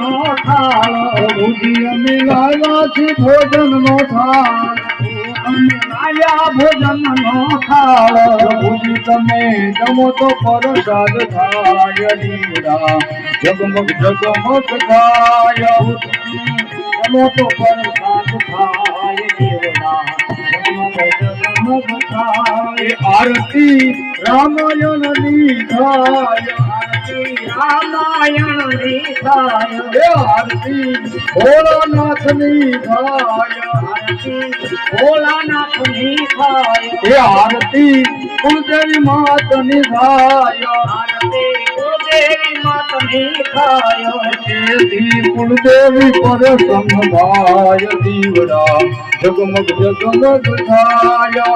નો થાળ પ્રભુજી અમે લાવ્યા છે ભોજન નો થાળ અમે લાવ્યા ભોજન નો થાળ પ્રભુજી તમે જમો તો પ્રસાદ થાય દીવડા જગમગ જગમગ થાય જમો તો પ્રસાદ થાય દીવડા જગમગ જગમગ થાય આરતી રામાયણની થાય રામાયણની થાય આરતી ભોળાનાથની થાય આરતી ભોળાનાથની થાય આરતી કુલદેવી માતની થાય આરતી કુલદેવી માતની થાય તેથી કુલદેવી પ્રસન્ન થાય દીવડા જગમગ જગમગ થાય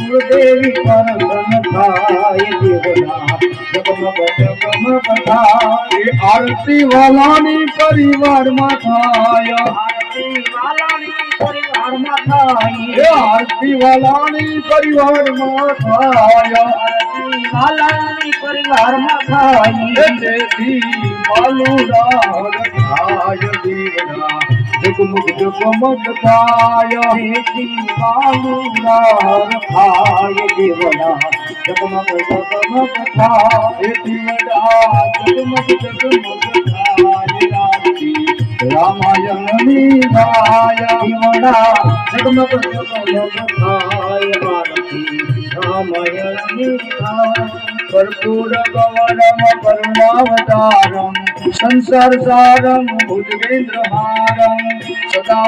કુલદેવી પ્રસન્ન થાય દીવડા જગમગ જગમગ થાય આરતી વાલાની પરિવારમાં થાય આરતી વાલાની પરિવારમાં થાય આરતી વાલાની પરિવારમાં થાય આરતી વાલાની પરિવારમાં થાય તેથી માલુડાર થાય દીવડા જગમગ જગમગ થાય તેથી માલુડાર થાય દીવડા જગમગ જગમગ થાય દીવડા જગમગ જગમગ થાય આરતી રામાયણની થાય દીવડા જગમગ જગમગ થાય આરતી રામાયણની થાય कर्पूर गौरम करुणावतारम संसार सारम भुजगेंद्र हारम सदा